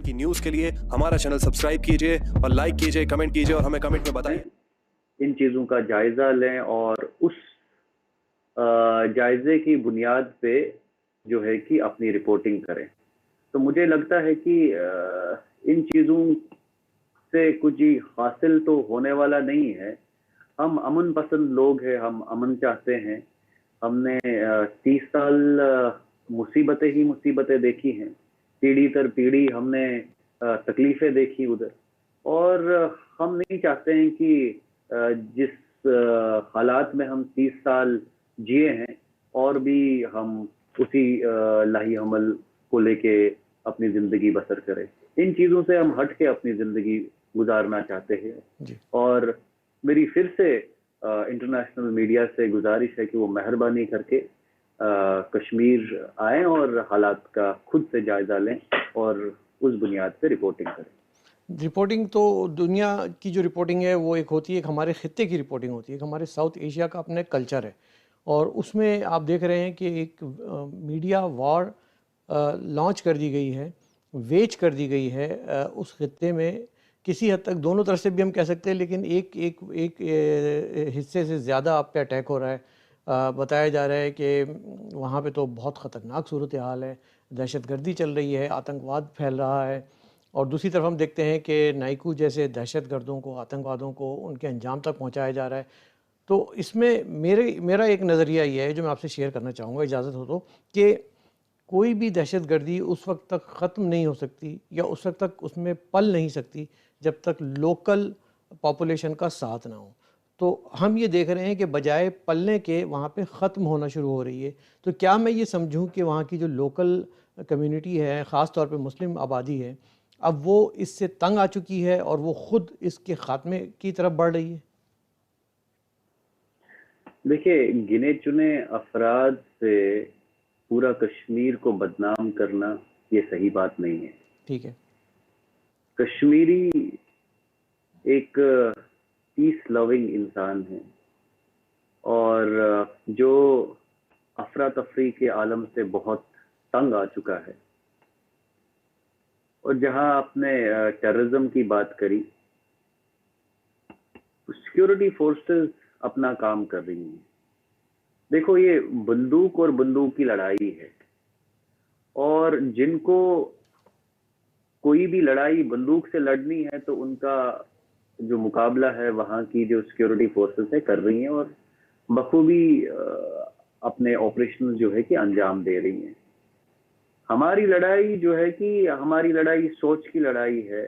की न्यूज के लिए हमारा चैनल सब्सक्राइब कीजिए और लाइक कीजिए, कमेंट कीजिए और हमें कमेंट में बताइए। इन चीज़ों का जायज़ा लें और उस जायज़े की बुनियाद पे जो है कि अपनी रिपोर्टिंग करें। तो मुझे लगता है कि इन चीज़ों से कुछ ही हासिल तो होने वाला नहीं है। हम अमन पसंद लोग हैं, हम अमन चाहते हैं। हमने 30 साल मुसीबतें ही मुसीबतें देखी हैं। पीढ़ी दर पीढ़ी हमने तकलीफ़ें देखी उधर, और हम नहीं चाहते हैं कि जिस हालात में हम 30 साल जिए हैं और भी हम उसी लाही-अमल को लेके अपनी ज़िंदगी बसर करें। इन चीज़ों से हम हट के अपनी ज़िंदगी गुज़ारना चाहते हैं। जी। और मेरी फिर से इंटरनेशनल मीडिया से गुजारिश है कि वो मेहरबानी करके कश्मीर आएँ और हालात का खुद से जायज़ा लें और उस बुनियाद पे रिपोर्टिंग करें। रिपोर्टिंग तो दुनिया की जो रिपोर्टिंग है वो एक होती है, एक हमारे ख़ित्ते की रिपोर्टिंग होती है, एक हमारे साउथ एशिया का अपने कल्चर है। और उसमें आप देख रहे हैं कि एक मीडिया वॉर लॉन्च कर दी गई है, वेज कर दी गई है उस खित्ते में। किसी हद तक दोनों तरफ से भी हम कह सकते हैं, लेकिन एक एक एक हिस्से से ज़्यादा आप पे अटैक हो रहा है। बताया जा रहा है कि वहाँ पे तो बहुत ख़तरनाक सूरत हाल है, दहशतगर्दी चल रही है, आतंकवाद फैल रहा है। और दूसरी तरफ हम देखते हैं कि नाइकू जैसे दहशतगर्दों को, आतंकवादों को उनके अंजाम तक पहुँचाया जा रहा है। तो इसमें मेरा एक नज़रिया ये है जो मैं आपसे शेयर करना चाहूँगा, इजाज़त हो तो, कि कोई भी दहशतगर्दी उस वक्त तक ख़त्म नहीं हो सकती या उस वक्त तक उसमें पल नहीं सकती जब तक लोकल पॉपुलेशन का साथ ना हो। तो हम ये देख रहे हैं कि बजाय पलने के वहाँ पे ख़त्म होना शुरू हो रही है। तो क्या मैं ये समझूं कि वहाँ की जो लोकल कम्युनिटी है, ख़ास तौर पे मुस्लिम आबादी है, अब वो इससे तंग आ चुकी है और वो ख़ुद इसके ख़ात्मे की तरफ बढ़ रही है? देखिए, गिने चुने अफराद से पूरा कश्मीर को बदनाम करना ये सही बात नहीं है। ठीक है। कश्मीरी एक पीस लविंग इंसान है, और जो अफरा तफरी के आलम से बहुत तंग आ चुका है। और जहां आपने टेररिज्म की बात करी, सिक्योरिटी फोर्सेस अपना काम कर रही हैं। देखो, ये बंदूक और बंदूक की लड़ाई है, और जिनको कोई भी लड़ाई बंदूक से लड़नी है तो उनका जो मुकाबला है वहां की जो सिक्योरिटी फोर्सेस है कर रही हैं, और बखूबी अपने ऑपरेशन जो है कि अंजाम दे रही हैं। हमारी लड़ाई जो है कि हमारी लड़ाई सोच की लड़ाई है,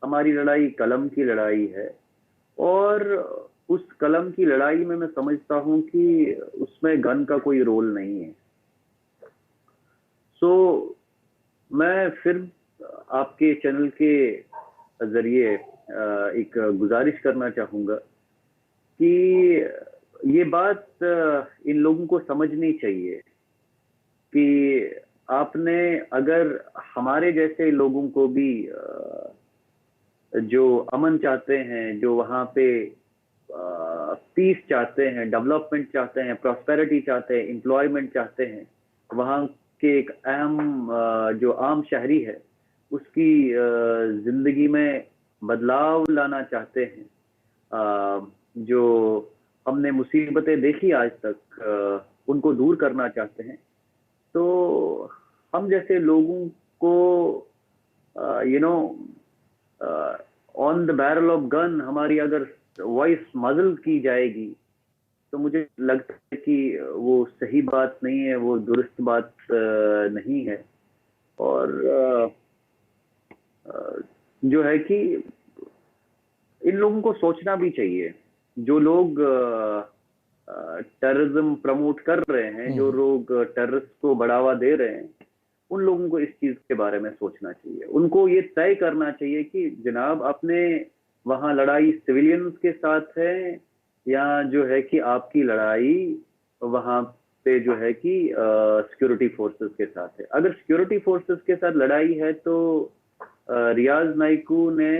हमारी लड़ाई कलम की लड़ाई है। और उस कलम की लड़ाई में मैं समझता हूं कि उसमें गन का कोई रोल नहीं है। सो मैं फिर आपके चैनल के जरिए एक गुजारिश करना चाहूंगा कि ये बात इन लोगों को समझनी चाहिए कि आपने, अगर हमारे जैसे लोगों को भी जो अमन चाहते हैं, जो वहाँ पे पीस चाहते हैं, डेवलपमेंट चाहते हैं, प्रॉस्पेरिटी चाहते हैं, एम्प्लॉयमेंट चाहते हैं, वहाँ के एक अहम जो आम शहरी है उसकी जिंदगी में बदलाव लाना चाहते हैं, जो हमने मुसीबतें देखी आज तक उनको दूर करना चाहते हैं। तो हम जैसे लोगों को you know on the barrel of gun हमारी अगर वॉइस मजल की जाएगी तो मुझे लगता है कि वो सही बात नहीं है, वो दुरुस्त बात नहीं है। और जो है कि इन लोगों को सोचना भी चाहिए। जो लोग टेररिज्म प्रमोट कर रहे हैं, जो लोग टेररिस्ट को बढ़ावा दे रहे हैं, उन लोगों को इस चीज के बारे में सोचना चाहिए। उनको ये तय करना चाहिए कि जनाब, आपने वहां लड़ाई सिविलियंस के साथ है या जो है कि आपकी लड़ाई वहां पे जो है कि सिक्योरिटी फोर्सेस के साथ है। अगर सिक्योरिटी फोर्सेस के साथ लड़ाई है तो रियाज नाइकू ने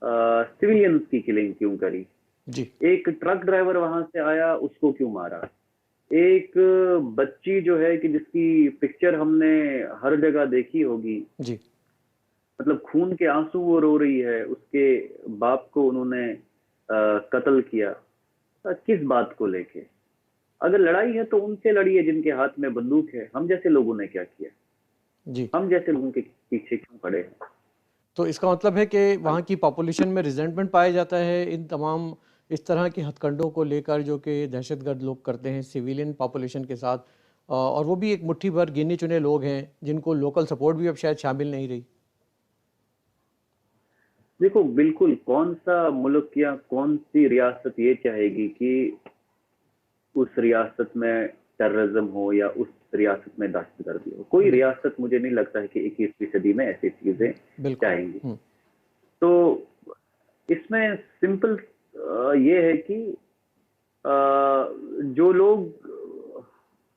सिविलियंस की किलिंग क्यों करी? जी। एक ट्रक ड्राइवर वहां से आया, उसको क्यों मारा? एक बच्ची जो है कि जिसकी पिक्चर हमने हर जगह देखी होगी, जी। मतलब खून के आंसू वो रो रही है, उसके बाप को उन्होंने कत्ल किया। किस बात को लेके? अगर लड़ाई है तो उनसे लड़िए जिनके हाथ में बंदूक है। हम जैसे लोगों ने क्या किया? जी। हम जैसे लोगों के पीछे क्यों खड़े हैं? तो इसका मतलब है कि वहाँ की पॉपुलेशन में रिजेंटमेंट पाया जाता है इन तमाम इस तरह के हथकंडों को लेकर जो कि दहशतगर्द लोग करते हैं सिविलियन पॉपुलेशन के साथ, और वो भी एक मुट्ठी भर गिने चुने लोग हैं जिनको लोकल सपोर्ट भी अब शायद शामिल नहीं रही। देखो, बिल्कुल, कौन सा मुल्क या कौन सी रियासत ये चाहेगी कि उस रियासत में टेररिज्म हो या उस रियासत में दहशतगर्दी हो? कोई रियासत, मुझे नहीं लगता है कि 21वीं सदी में ऐसी चीजें बिल्कुल। चाहेंगी। तो इसमें सिंपल ये है कि जो लोग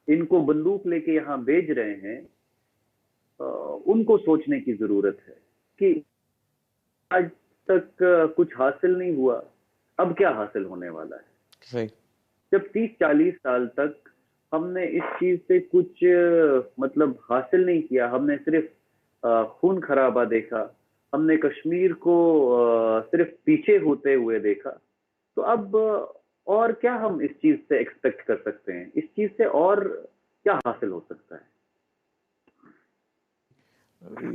इनको बंदूक लेके यहाँ भेज रहे हैं, उनको सोचने की जरूरत है कि आज तक कुछ हासिल नहीं हुआ, अब क्या हासिल होने वाला है? सही। जब 30-40 साल तक हमने इस चीज से कुछ मतलब हासिल नहीं किया, हमने सिर्फ खून खराबा देखा, हमने कश्मीर को सिर्फ पीछे होते हुए देखा, तो अब और क्या हम इस चीज से एक्सपेक्ट कर सकते हैं? इस चीज से और क्या हासिल हो सकता है?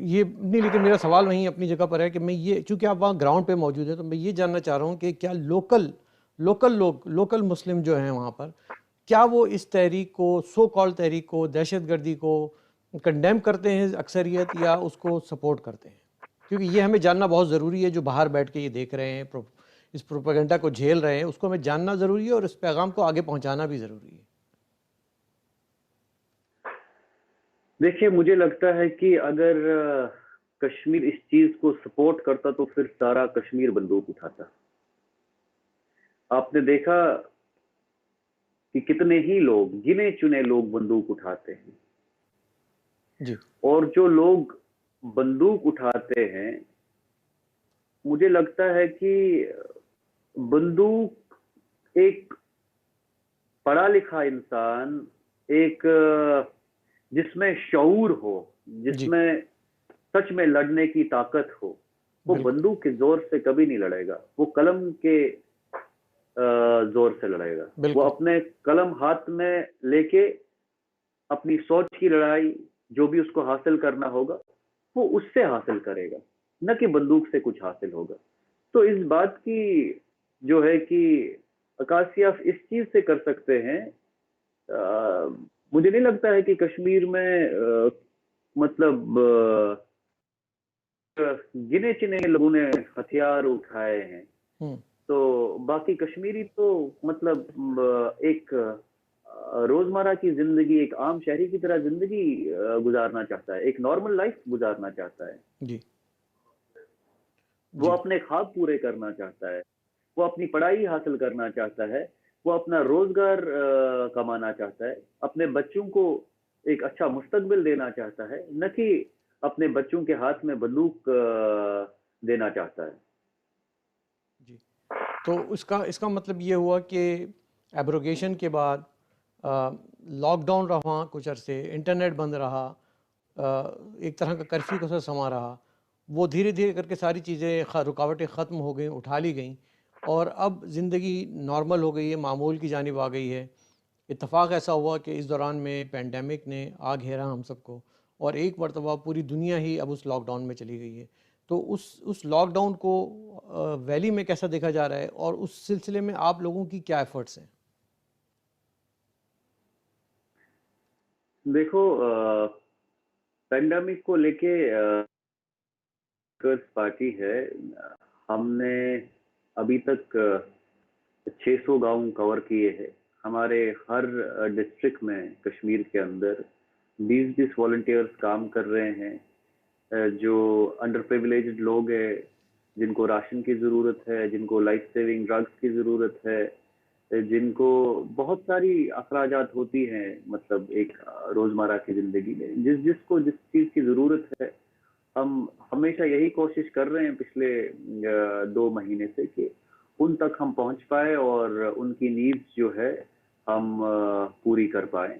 ये नहीं, लेकिन मेरा सवाल वहीं अपनी जगह पर है कि मैं ये, चूंकि आप वहाँ ग्राउंड पे मौजूद हैं, तो मैं ये जानना चाह रहा हूँ कि क्या लोकल मुस्लिम जो हैं वहाँ पर, क्या वो इस तहरीक को, सो कॉल्ड तहरीक को, दहशतगर्दी को कंडेम करते हैं अक्सरियत, या उसको सपोर्ट करते हैं? क्योंकि ये हमें जानना बहुत ज़रूरी है। जो बाहर बैठ के ये देख रहे हैं, इस प्रोपेगेंडा को झेल रहे हैं, उसको हमें जानना ज़रूरी है और इस पैगाम को आगे पहुँचाना भी ज़रूरी है। देखिए, मुझे लगता है कि अगर कश्मीर इस चीज को सपोर्ट करता तो फिर सारा कश्मीर बंदूक उठाता। आपने देखा कि कितने ही लोग, गिने चुने लोग बंदूक उठाते हैं, जी। और जो लोग बंदूक उठाते हैं, मुझे लगता है कि बंदूक एक पढ़ा लिखा इंसान, एक जिसमें शऊर हो, जी। जिसमें सच में लड़ने की ताकत हो, वो बिल्कुल। बंदूक के जोर से कभी नहीं लड़ेगा, वो कलम के जोर से लड़ेगा। वो बिल्कुल। अपने कलम हाथ में लेके अपनी सोच की लड़ाई, जो भी उसको हासिल करना होगा, वो उससे हासिल करेगा, न कि बंदूक से कुछ हासिल होगा। तो इस बात की जो है कि अक्कासी आप इस चीज से कर सकते हैं। मुझे नहीं लगता है कि कश्मीर में मतलब गिने चुने लोगों ने हथियार उठाए हैं। हम्म। तो बाकी कश्मीरी तो मतलब एक रोजमर्रा की जिंदगी, एक आम शहरी की तरह जिंदगी गुजारना चाहता है, एक नॉर्मल लाइफ गुजारना चाहता है। जी। वो जी। अपने ख्वाब पूरे करना चाहता है, वो अपनी पढ़ाई हासिल करना चाहता है, वो अपना रोजगार कमाना चाहता है, अपने बच्चों को एक अच्छा मुस्तकबिल देना चाहता है, न कि अपने बच्चों के हाथ में बंदूक देना चाहता है। जी। तो इसका इसका मतलब ये हुआ कि एब्रोगेशन के बाद लॉकडाउन रहा कुछ अरसे, इंटरनेट बंद रहा, एक तरह का कर्फ्यू का सा समा रहा, वो धीरे धीरे करके सारी चीज़ें, रुकावटें ख़त्म हो गई, उठा ली गई, और अब ज़िंदगी नॉर्मल हो गई है, मामूल की जानिब आ गई है। इत्तेफाक ऐसा हुआ कि इस दौरान में पेंडेमिक ने आ घेरा हम सबको, और एक मरतबा पूरी दुनिया ही अब उस लॉकडाउन में चली गई है। तो उस लॉकडाउन को वैली में कैसा देखा जा रहा है, और उस सिलसिले में आप लोगों की क्या एफर्ट्स हैं? देखो, पेंडेमिक को लेके पार्टी है। हमने अभी तक 600 गांव कवर किए हैं। हमारे हर डिस्ट्रिक्ट में कश्मीर के अंदर 20-20 वॉलंटियर्स काम कर रहे हैं। जो अंडर प्रिविलेज्ड लोग हैं, जिनको राशन की ज़रूरत है, जिनको लाइफ सेविंग ड्रग्स की ज़रूरत है, जिनको बहुत सारी अखराजात होती हैं, मतलब एक रोज़मर्रा की ज़िंदगी में जिसको जिस चीज़ की ज़रूरत है, हम हमेशा यही कोशिश कर रहे हैं पिछले 2 महीने से कि उन तक हम पहुंच पाए और उनकी नीड्स जो है हम पूरी कर पाए।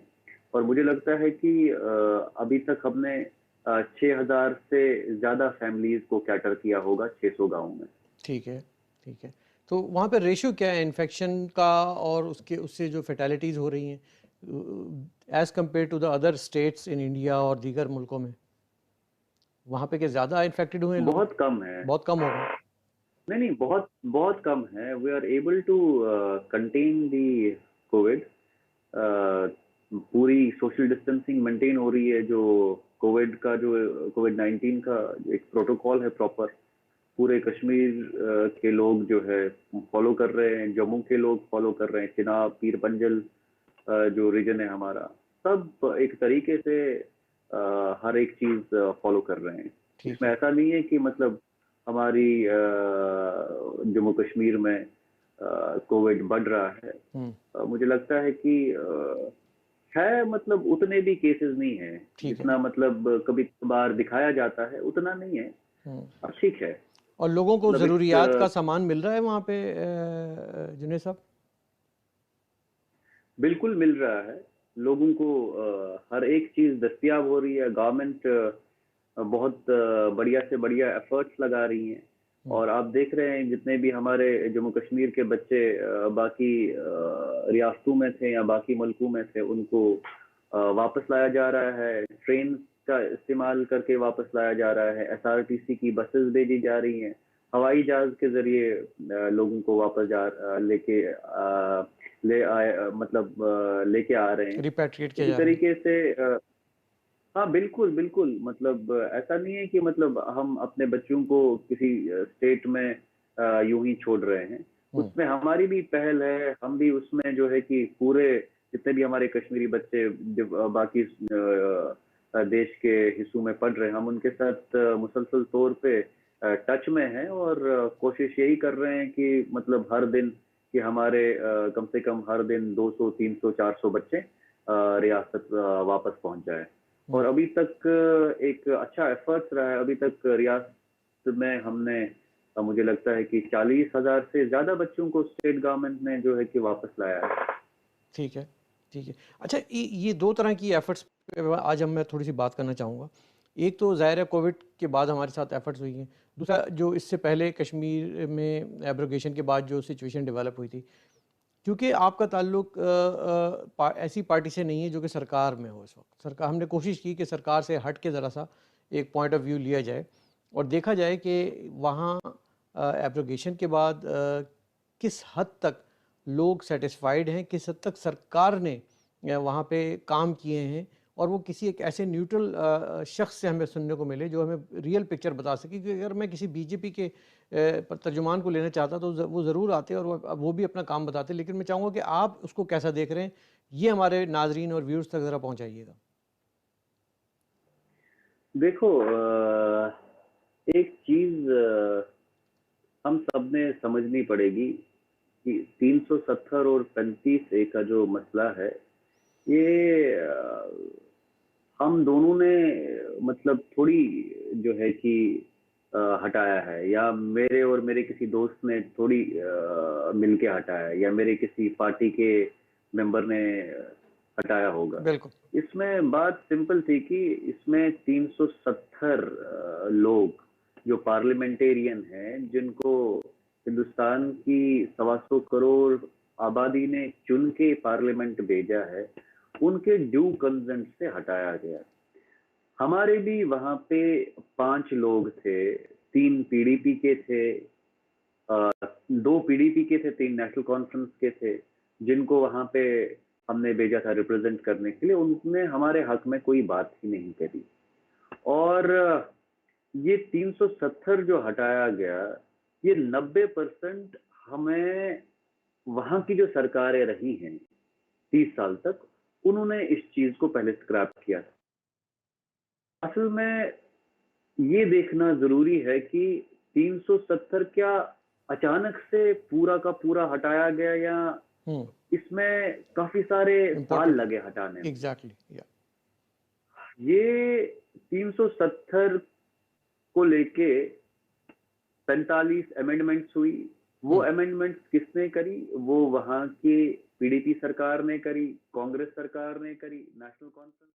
और मुझे लगता है कि अभी तक हमने 6,000 से ज्यादा फैमिलीज को कैटर किया होगा 600 गाँव में। ठीक है, ठीक है। तो वहाँ पे रेशियो क्या है इन्फेक्शन का और उसके उससे जो फैटेलिटीज़ हो रही हैं as compare to the other states in India और दीगर मुल्कों में? वहाँ पे क्या ज़्यादा इन्फेक्टेड हुए हैं लोग? बहुत कम है। बहुत कम हो गए? नहीं नहीं, बहुत बहुत कम है। We are able to contain the COVID. पूरी सोशल डिस्टेंसिंग मेंटेन हो रही है। जो कोविड का जो कोविड-19 का एक प्रोटोकॉल है प्रॉपर, पूरे कश्मीर के लोग जो है फॉलो कर रहे हैं, जम्मू के लोग फॉलो कर रहे हैं, चिनाब, पीर पंजल जो रीजन है हमारा, सब एक तरीके से हर एक चीज फॉलो कर रहे हैं। ठीक इसमें है। ऐसा नहीं है कि मतलब हमारी जम्मू कश्मीर में कोविड बढ़ रहा है। मुझे लगता है कि है, मतलब उतने भी केसेस नहीं है ठीक है। जितना मतलब कभी कभार दिखाया जाता है, उतना नहीं है। अब ठीक है। और लोगों को मतलब ज़रूरियात का सामान मिल रहा है वहाँ पे जुनेद साहब? बिल्कुल मिल रहा है। लोगों को हर एक चीज दस्तयाब हो रही है। गवर्नमेंट बहुत बढ़िया से बढ़िया एफर्ट्स लगा रही हैं। और आप देख रहे हैं जितने भी हमारे जम्मू कश्मीर के बच्चे बाकी रियासतों में थे या बाकी मुल्कों में थे, उनको वापस लाया जा रहा है। ट्रेन का इस्तेमाल करके वापस लाया जा रहा है। एसआरटीसी की बसेस भेजी जा रही हैं। हवाई जहाज के जरिए लोगों को वापस लेके आ रहे हैं। रिपैट्रिएट किया इसी जा रहा है। तरीके से हाँ बिल्कुल बिल्कुल। मतलब ऐसा नहीं है कि मतलब हम अपने बच्चों को किसी स्टेट में यूं ही छोड़ रहे हैं। उसमें हमारी भी पहल है। हम भी उसमें जो है कि पूरे जितने भी हमारे कश्मीरी बच्चे बाकी देश के हिस्सों में पढ़ रहे हैं, हम उनके साथ मुसलसल तौर पे टच में हैं और कोशिश यही कर रहे हैं कि मतलब हर दिन कि हमारे कम से कम हर दिन 200, 300, 400 बच्चे रियासत वापस पहुंच जाए। और अभी तक एक अच्छा एफर्ट रहा है। अभी तक रियासत में हमने मुझे लगता है कि 40,000 से ज्यादा बच्चों को स्टेट गवर्नमेंट ने जो है कि वापस लाया है। ठीक है, ठीक है। अच्छा, ये दो तरह की एफर्ट्स पे आज हम मैं थोड़ी सी बात करना चाहूँगा। एक तो ज़ाहिर है कोविड के बाद हमारे साथ एफर्ट्स हुई हैं। दूसरा जो इससे पहले कश्मीर में एब्रोगेशन के बाद जो सिचुएशन डेवलप हुई थी, क्योंकि आपका ताल्लुक ऐसी पार्टी से नहीं है जो कि सरकार में हो इस वक्त। सरकार, हमने कोशिश की कि सरकार से हट के ज़रा सा एक पॉइंट ऑफ व्यू लिया जाए और देखा जाए कि वहाँ एब्रोगेशन के बाद किस हद तक लोग सेटिस्फाइड हैं, किस हद तक सरकार ने वहाँ पे काम किए हैं, और वो किसी एक ऐसे न्यूट्रल शख्स से हमें सुनने को मिले जो हमें रियल पिक्चर बता सके। कि अगर मैं किसी बीजेपी के तर्जुमान को लेना चाहता तो वो ज़रूर आते और वो भी अपना काम बताते। लेकिन मैं चाहूँगा कि आप उसको कैसा देख रहे हैं, ये हमारे नाजरीन और व्यूअर्स तक ज़रा पहुँचाइएगा। देखो, एक चीज हम सब ने समझनी पड़ेगी कि 370 और 35A का जो मसला है, ये हम दोनों ने मतलब थोड़ी जो है कि हटाया है, या मेरे और मेरे किसी दोस्त ने थोड़ी मिलके हटाया है, या मेरे किसी पार्टी के मेंबर ने हटाया होगा। बिल्कुल। इसमें बात सिंपल थी कि इसमें 370 लोग जो पार्लियामेंटेरियन हैं, जिनको हिंदुस्तान की 125 करोड़ आबादी ने चुन के पार्लियामेंट भेजा है, उनके ड्यू कंसेंट से हटाया गया। हमारे भी वहां पे 5 लोग थे। 3 पीडीपी के थे, 2 पीडीपी के थे, 3 नेशनल कॉन्फ्रेंस के थे, जिनको वहां पे हमने भेजा था रिप्रेजेंट करने के लिए। उनने हमारे हक में कोई बात ही नहीं करी। और ये 370 जो हटाया गया, ये 90% हमें वहां की जो सरकारें रही हैं 30 साल तक, उन्होंने इस चीज को पहले स्क्रैप किया था। असल में ये देखना जरूरी है कि 370 क्या अचानक से पूरा का पूरा हटाया गया, या इसमें काफी सारे साल लगे हटाने में। एग्जैक्टली, या ये 370 को लेके 45 अमेंडमेंट्स हुई। वो अमेंडमेंट्स किसने करी? वो वहां की पीडीपी सरकार ने करी, कांग्रेस सरकार ने करी, नेशनल कॉन्फ्रेंस